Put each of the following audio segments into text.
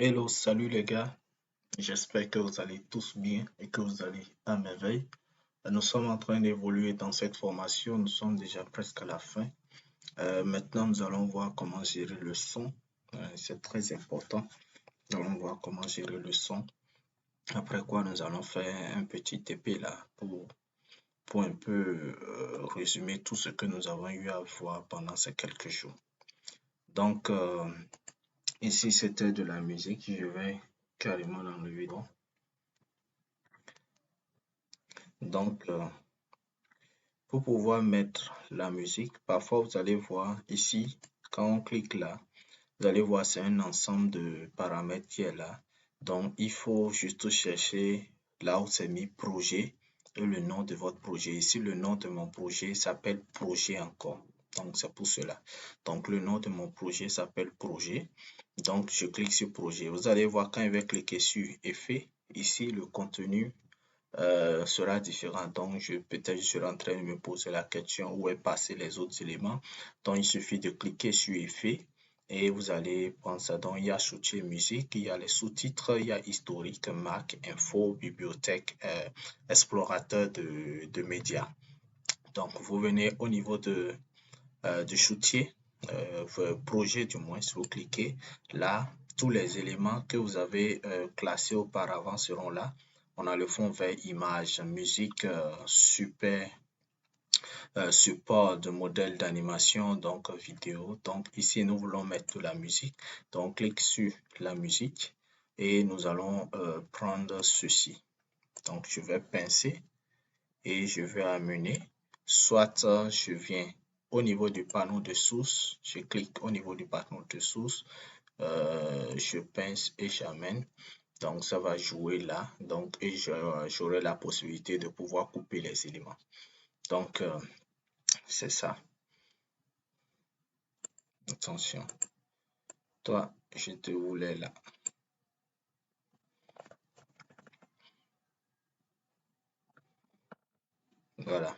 Hello, salut les gars. J'espère que vous allez tous bien et que vous allez à merveille. Nous sommes en train d'évoluer dans cette formation. Nous sommes déjà presque à la fin. Maintenant, nous allons voir comment gérer le son. C'est très important. Nous allons voir comment gérer le son. Après quoi, nous allons faire un petit TP là pour un peu résumer tout ce que nous avons eu à voir pendant ces quelques jours. Donc, ici, c'était de la musique. Je vais carrément l'enlever. Donc, pour pouvoir mettre la musique, parfois vous allez voir ici, quand on clique là, vous allez voir c'est un ensemble de paramètres qui est là. Donc, il faut juste chercher là où c'est mis projet et le nom de votre projet. Ici, le nom de mon projet s'appelle projet encore. Donc, c'est pour cela. Donc, le nom de mon projet s'appelle projet. Donc, je clique sur projet. Vous allez voir quand je vais cliquer sur effet, ici, le contenu sera différent. Donc, peut-être je serai en train de me poser la question où est passé les autres éléments. Donc, il suffit de cliquer sur effet et vous allez prendre ça. Donc, il y a soutien musique, il y a les sous-titres, il y a historique, Mac, info, bibliothèque, explorateur de médias. Donc, vous venez au niveau du soutien, projet du moins, si vous cliquez là, tous les éléments que vous avez classés auparavant seront là. On a le fond vert, image, musique, support de modèle d'animation, donc vidéo. Donc ici, nous voulons mettre de la musique. Donc, on clique sur la musique et nous allons prendre ceci. Donc, je vais pincer et je vais amener. Soit je viens au niveau du panneau de source, je clique au niveau du panneau de source, je pince et j'amène. Donc, ça va jouer là. Donc, et j'aurai la possibilité de pouvoir couper les éléments. Donc, c'est ça. Attention. Toi, je te voulais là. Voilà.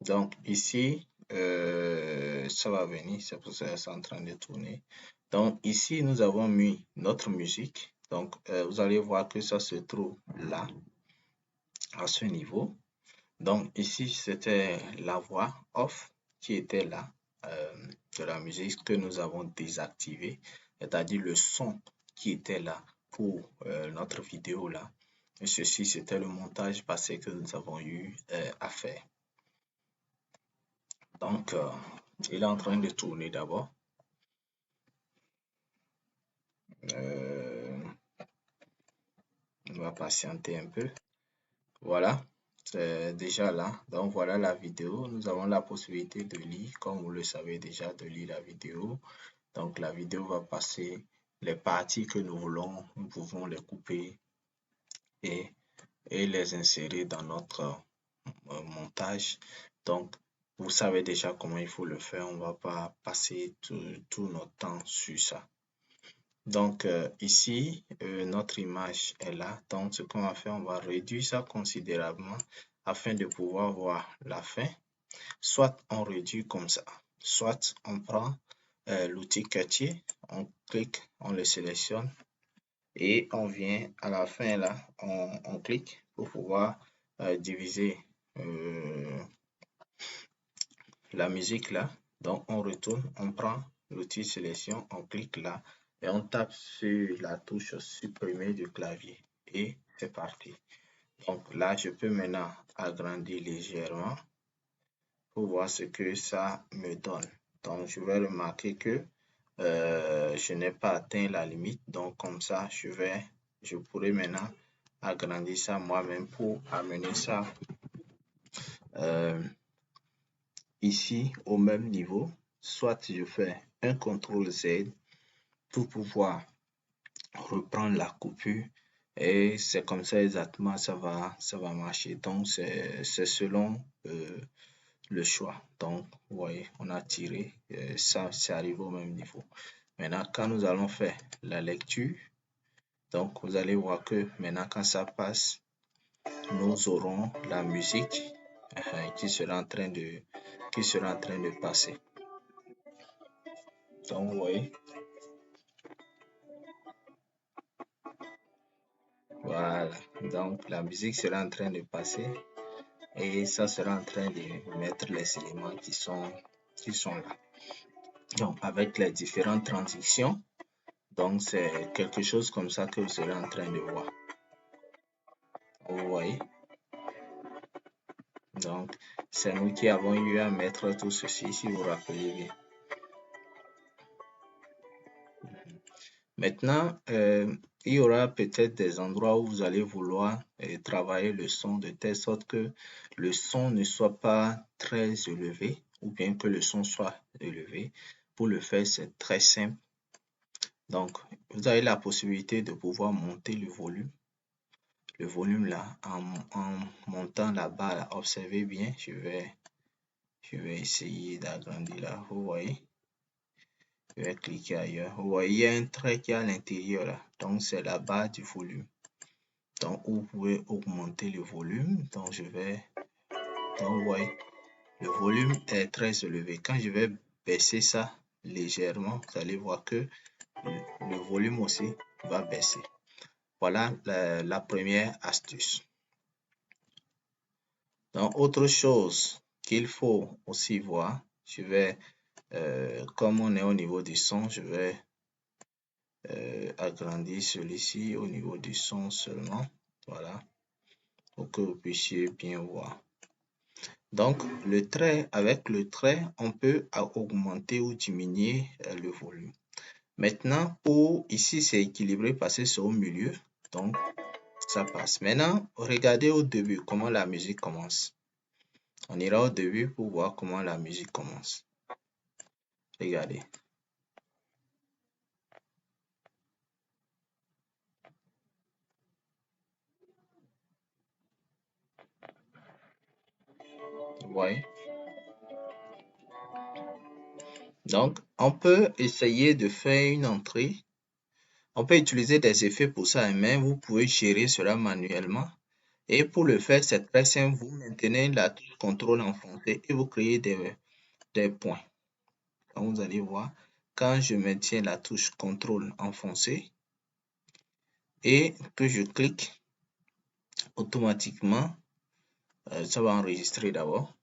Donc, ici, ça va venir. C'est pour ça que c'est en train de tourner. Donc, ici, nous avons mis notre musique. Donc, vous allez voir que ça se trouve là, à ce niveau. Donc, ici, c'était la voix off qui était là, de la musique que nous avons désactivée, c'est-à-dire le son qui était là pour notre vidéo là. Et ceci, c'était le montage passé que nous avons eu à faire. Donc, il est en train de tourner d'abord. On va patienter un peu. Voilà, c'est déjà là. Donc voilà la vidéo. Nous avons la possibilité de lire, comme vous le savez déjà, de lire la vidéo. Donc la vidéo va passer les parties que nous voulons. Nous pouvons les couper et, les insérer dans notre montage. Donc vous savez déjà comment il faut le faire. On ne va pas passer tout notre temps sur ça. Donc ici, notre image est là. Donc ce qu'on va faire, on va réduire ça considérablement afin de pouvoir voir la fin. Soit on réduit comme ça, soit on prend l'outil quartier, on clique, on le sélectionne et on vient à la fin là, on clique pour pouvoir diviser la musique là. Donc on retourne, on prend l'outil sélection, on clique là et on tape sur la touche supprimer du clavier et c'est parti. Donc là, je peux maintenant agrandir légèrement pour voir ce que ça me donne. Donc je vais remarquer que je n'ai pas atteint la limite. Donc comme ça, je pourrais maintenant agrandir ça moi-même pour amener ça ici au même niveau. Soit je fais un CTRL Z pour pouvoir reprendre la coupure et c'est comme ça exactement ça va marcher. Donc c'est selon le choix. Donc vous voyez, on a tiré, ça c'est arrivé au même niveau. Maintenant quand nous allons faire la lecture, donc vous allez voir que maintenant quand ça passe, nous aurons la musique qui sera en train de passer. Donc vous voyez, Voilà. Donc, la musique sera en train de passer et ça sera en train de mettre les éléments qui sont là. Donc, avec les différentes transitions, donc c'est quelque chose comme ça que vous serez en train de voir. Vous voyez? Donc, c'est nous qui avons eu à mettre tout ceci, si vous vous rappelez bien. Maintenant, il y aura peut-être des endroits où vous allez vouloir travailler le son de telle sorte que le son ne soit pas très élevé ou bien que le son soit élevé. Pour le faire, c'est très simple. Donc, vous avez la possibilité de pouvoir monter le volume. Le volume là, en montant la barre, là, observez bien, je vais essayer d'agrandir là, vous voyez. Je vais cliquer ailleurs. Vous voyez, il y a un trait qui est à l'intérieur là. Donc, c'est la barre du volume. Donc, vous pouvez augmenter le volume. Donc, vous voyez, le volume est très élevé. Quand je vais baisser ça légèrement, vous allez voir que le volume aussi va baisser. Voilà la première astuce. Donc, autre chose qu'il faut aussi voir, comme on est au niveau du son, je vais agrandir celui-ci au niveau du son seulement. Voilà, pour que vous puissiez bien voir. Donc, avec le trait, on peut augmenter ou diminuer le volume. Maintenant, ici, c'est équilibré parce que c'est au milieu. Donc, ça passe. Maintenant, regardez au début comment la musique commence. On ira au début pour voir comment la musique commence. Regardez. Vous voyez? Donc, on peut essayer de faire une entrée. On peut utiliser des effets pour ça, mais vous pouvez gérer cela manuellement. Et pour le faire, c'est très simple. Vous maintenez la touche contrôle enfoncée et vous créez des points. Donc, vous allez voir, quand je maintiens la touche contrôle enfoncée et que je clique, automatiquement, ça va enregistrer d'abord.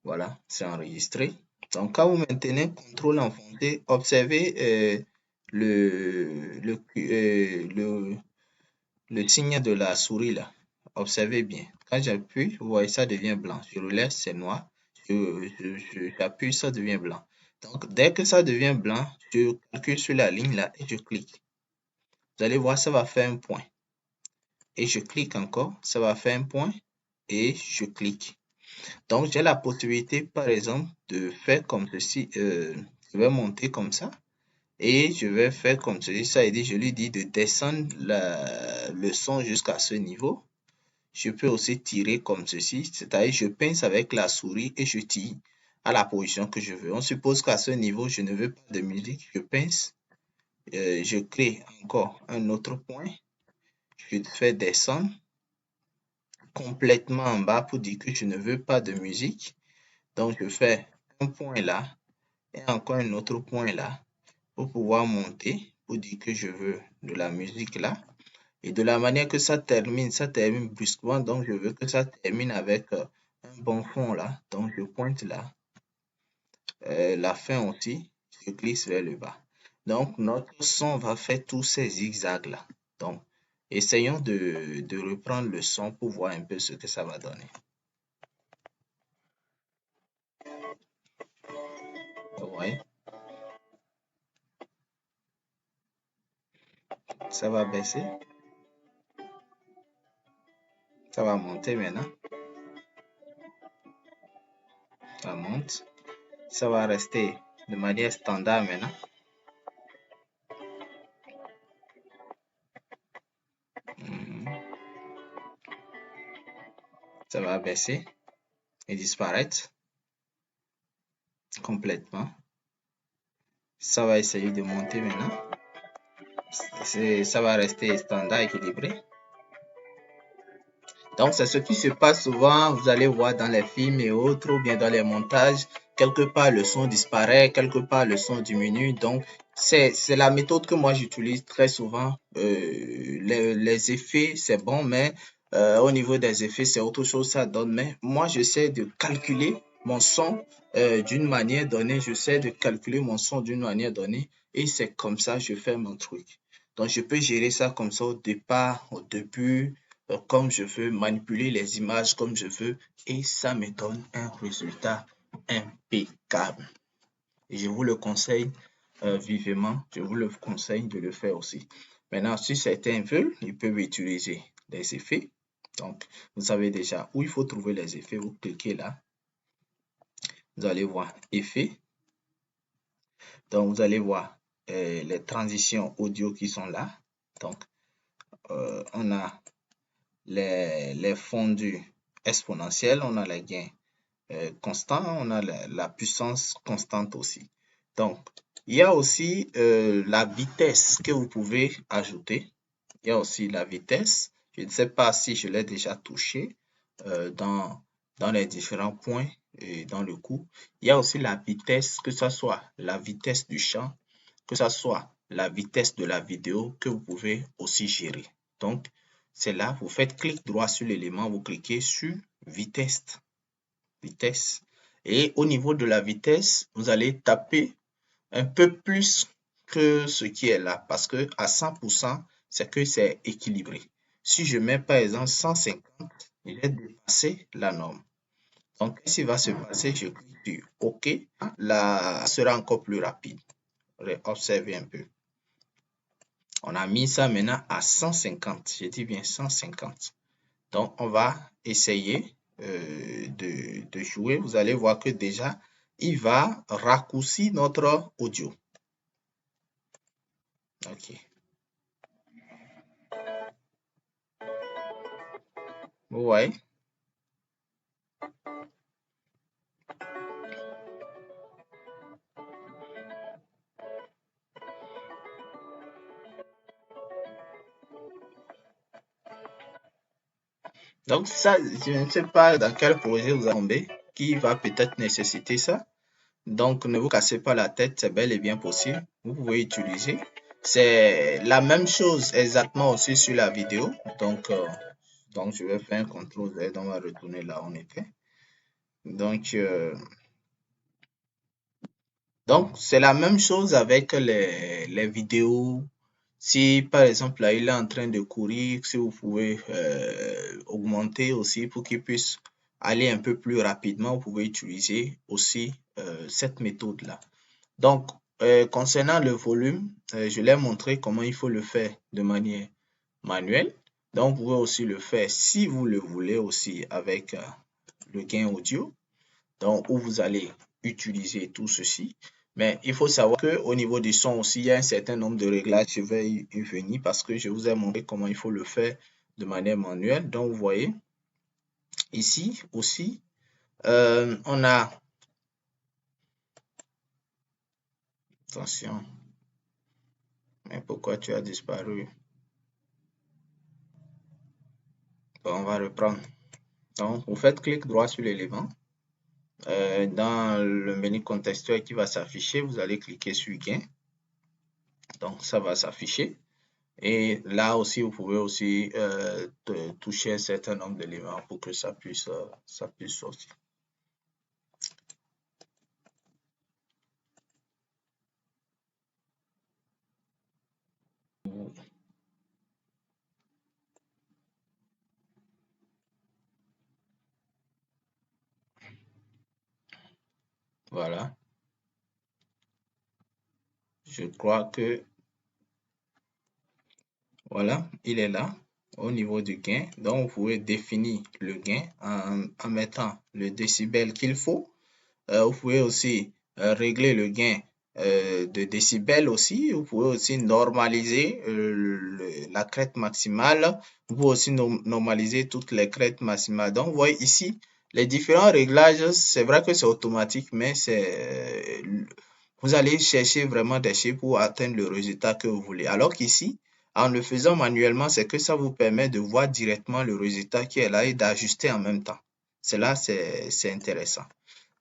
Voilà, c'est enregistré. Donc, quand vous maintenez contrôle enfoncé, observez le signe de la souris là. Observez bien. Quand j'appuie, vous voyez, ça devient blanc. Je le laisse, c'est noir. J'appuie, ça devient blanc. Donc, dès que ça devient blanc, je clique sur la ligne là et je clique. Vous allez voir, ça va faire un point. Et je clique encore, ça va faire un point et je clique. Donc, j'ai la possibilité, par exemple, de faire comme ceci. Je vais monter comme ça. Et je vais faire comme ceci. Ça veut dire, je lui dis de descendre le son jusqu'à ce niveau. Je peux aussi tirer comme ceci. C'est-à-dire, je pince avec la souris et je tire à la position que je veux. On suppose qu'à ce niveau, je ne veux pas de musique. Je pince. Je crée encore un autre point. Je fais descendre complètement en bas pour dire que je ne veux pas de musique. Donc, je fais un point là et encore un autre point là pour pouvoir monter, pour dire que je veux de la musique là. Et de la manière que ça termine brusquement. Donc, je veux que ça termine avec un bon fond là. Donc, je pointe là. La fin aussi, je glisse vers le bas. Donc, notre son va faire tous ces zigzags là. Donc, essayons de reprendre le son pour voir un peu ce que ça va donner. Ouais. Ça va baisser. Ça va monter maintenant. Ça monte. Ça va rester de manière standard maintenant. Ça va baisser et disparaître complètement. Ça va essayer de monter maintenant. Ça va rester standard, équilibré. Donc, c'est ce qui se passe souvent, vous allez voir dans les films et autres, ou bien dans les montages, quelque part le son disparaît, quelque part le son diminue. Donc, c'est la méthode que moi j'utilise très souvent. Les effets, c'est bon, mais au niveau des effets, c'est autre chose, ça donne. Mais moi, j'essaie de calculer mon son d'une manière donnée. J'essaie de calculer mon son d'une manière donnée. Et c'est comme ça que je fais mon truc. Donc, je peux gérer ça comme ça au départ, au début, comme je veux, manipuler les images comme je veux. Et ça me donne un résultat impeccable. Et je vous le conseille vivement. Je vous le conseille de le faire aussi. Maintenant, si certains veulent, ils peuvent utiliser les effets. Donc, vous savez déjà où il faut trouver les effets. Vous cliquez là. Vous allez voir effets. Donc, vous allez voir les transitions audio qui sont là. Donc, on a les fondus exponentiels, on a les gains constants, on a la puissance constante aussi. Donc, il y a aussi la vitesse que vous pouvez ajouter. Il y a aussi la vitesse. Je ne sais pas si je l'ai déjà touché dans les différents points et dans le coup. Il y a aussi la vitesse, que ce soit la vitesse du champ, que ce soit la vitesse de la vidéo que vous pouvez aussi gérer. Donc, c'est là, vous faites clic droit sur l'élément, vous cliquez sur vitesse. Vitesse. Et au niveau de la vitesse, vous allez taper un peu plus que ce qui est là parce que à 100%, c'est que c'est équilibré. Si je mets par exemple 150, il est dépassé la norme. Donc, qu'est-ce qui va se passer? Je clique sur OK. Là, sera encore plus rapide. Observez un peu. On a mis ça maintenant à 150. Je dis bien 150. Donc, on va essayer de jouer. Vous allez voir que déjà, il va raccourcir notre audio. OK. Vous voyez? Donc ça, je ne sais pas dans quel projet vous allez tomber qui va peut-être nécessiter ça. Donc ne vous cassez pas la tête, c'est bel et bien possible. Vous pouvez utiliser. C'est la même chose exactement aussi sur la vidéo. Donc je vais faire un CTRL Z, on va retourner là où on était. Donc c'est la même chose avec les vidéos. Si par exemple là il est en train de courir, si vous pouvez augmenter aussi pour qu'il puisse aller un peu plus rapidement, vous pouvez utiliser aussi cette méthode là. Donc concernant le volume, je l'ai montré comment il faut le faire de manière manuelle. Donc vous pouvez aussi le faire si vous le voulez aussi avec le gain audio. Donc où vous allez utiliser tout ceci. Mais il faut savoir qu'au niveau du son aussi, il y a un certain nombre de réglages. Je vais y venir parce que je vous ai montré comment il faut le faire de manière manuelle. Donc, vous voyez, ici aussi, on a... Attention. Mais pourquoi tu as disparu? Bon, on va reprendre. Donc, vous faites clic droit sur l'élément. Dans le menu contextuel qui va s'afficher, vous allez cliquer sur gain. Donc, ça va s'afficher. Et là aussi, vous pouvez aussi toucher un certain nombre d'éléments pour que ça puisse sortir. Voilà. Je crois que, voilà, il est là au niveau du gain. Donc, vous pouvez définir le gain en mettant le décibel qu'il faut. Vous pouvez aussi régler le gain de décibels aussi. Vous pouvez aussi normaliser la crête maximale. Vous pouvez aussi normaliser toutes les crêtes maximales. Donc, vous voyez ici, les différents réglages, c'est vrai que c'est automatique, mais vous allez chercher vraiment des chiffres pour atteindre le résultat que vous voulez. Alors qu'ici, en le faisant manuellement, c'est que ça vous permet de voir directement le résultat qui est là et d'ajuster en même temps. C'est là, c'est intéressant.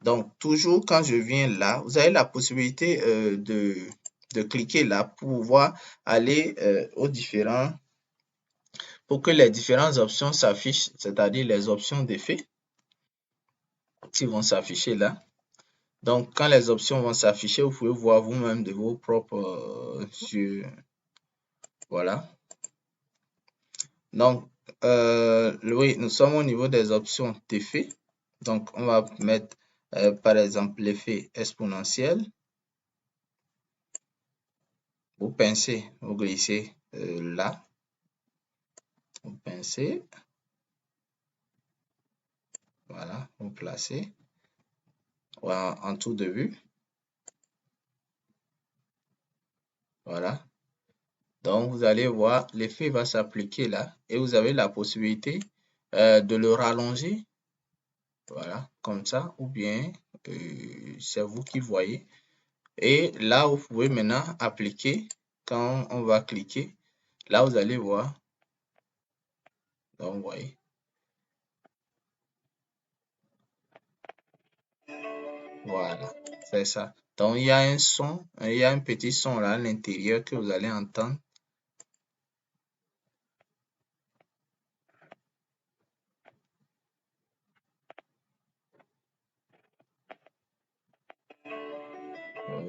Donc, toujours quand je viens là, vous avez la possibilité de cliquer là pour pouvoir aller pour que les différentes options s'affichent, c'est-à-dire les options d'effet qui vont s'afficher là. Donc, quand les options vont s'afficher, vous pouvez voir vous-même de vos propres yeux. Voilà. Donc, oui, nous sommes au niveau des options d'effet. Donc, on va mettre, par exemple, l'effet exponentiel. Vous pincez, vous glissez là. Vous pincez. Voilà, vous placez en tour de vue. Voilà. Donc, vous allez voir, l'effet va s'appliquer là et vous avez la possibilité de le rallonger. Voilà, comme ça, ou bien c'est vous qui voyez. Et là, vous pouvez maintenant appliquer. Quand on va cliquer, là, vous allez voir. Donc, vous voyez. Voilà, c'est ça. Donc, il y a un son, il y a un petit son là à l'intérieur que vous allez entendre.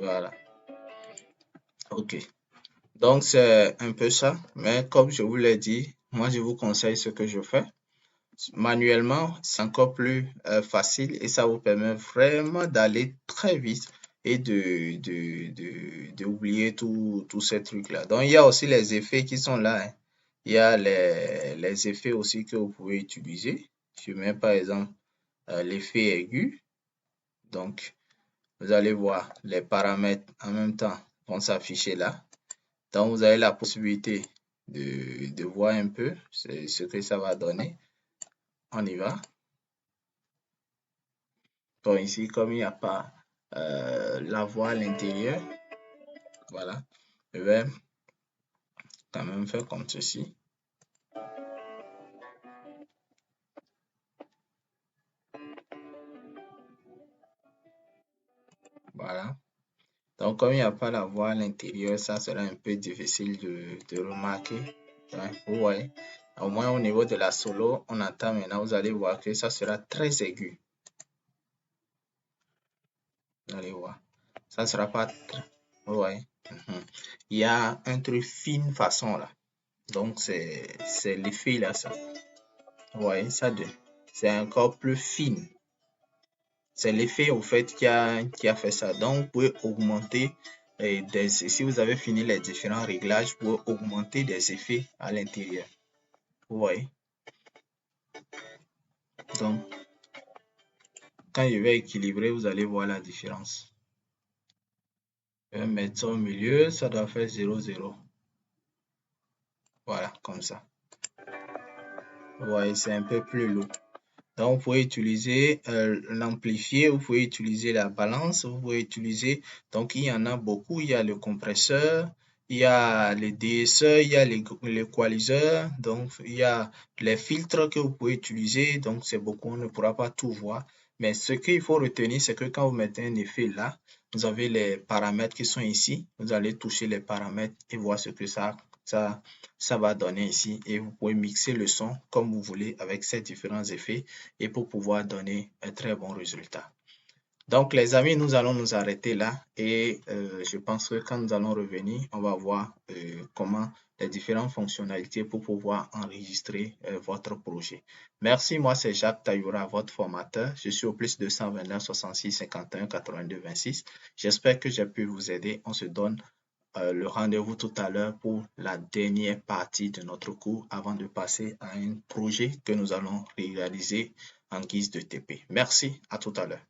Voilà. OK. Donc, c'est un peu ça. Mais comme je vous l'ai dit, moi, je vous conseille ce que je fais. Manuellement, c'est encore plus facile et ça vous permet vraiment d'aller très vite et d'oublier tous ces trucs-là. Donc, il y a aussi les effets qui sont là, hein. Il y a les effets aussi que vous pouvez utiliser. Je mets par exemple l'effet aigu. Donc, vous allez voir les paramètres en même temps vont s'afficher là. Donc, vous avez la possibilité de voir un peu ce que ça va donner. On y va. Donc, ici, comme il n'y a pas la voix à l'intérieur, voilà, je vais quand même faire comme ceci. Voilà. Donc, comme il n'y a pas la voix à l'intérieur, ça sera un peu difficile de remarquer. Donc, vous voyez, au moins au niveau de la solo, on entend maintenant, vous allez voir que ça sera très aigu. Vous allez voir. Ça ne sera pas très... Vous voyez. Il y a un truc fine façon là. Donc, c'est l'effet là, ça. Vous voyez, c'est encore plus fine. C'est l'effet au fait qui a fait ça. Donc, vous pouvez augmenter si vous avez fini les différents réglages, vous pouvez augmenter des effets à l'intérieur. Vous voyez? Donc, quand je vais équilibrer, vous allez voir la différence. Je vais mettre ça au milieu, ça doit faire 0,0. Voilà, comme ça. Vous voyez, c'est un peu plus lourd. Donc, vous pouvez utiliser l'amplifier, vous pouvez utiliser la balance, vous pouvez utiliser, donc il y en a beaucoup, il y a le compresseur, il y a les DSE, il y a l'équaliseur, donc il y a les filtres que vous pouvez utiliser, donc c'est beaucoup, on ne pourra pas tout voir. Mais ce qu'il faut retenir, c'est que quand vous mettez un effet là, vous avez les paramètres qui sont ici, vous allez toucher les paramètres et voir ce que ça va donner ici et vous pouvez mixer le son comme vous voulez avec ces différents effets et pour pouvoir donner un très bon résultat. Donc les amis, nous allons nous arrêter là et je pense que quand nous allons revenir, on va voir comment les différentes fonctionnalités pour pouvoir enregistrer votre projet. Merci, moi c'est Jacques Tayoura, votre formateur. Je suis au plus 229 66 51 82 26. J'espère que j'ai pu vous aider. On se donne le rendez-vous tout à l'heure pour la dernière partie de notre cours avant de passer à un projet que nous allons réaliser en guise de TP. Merci, à tout à l'heure.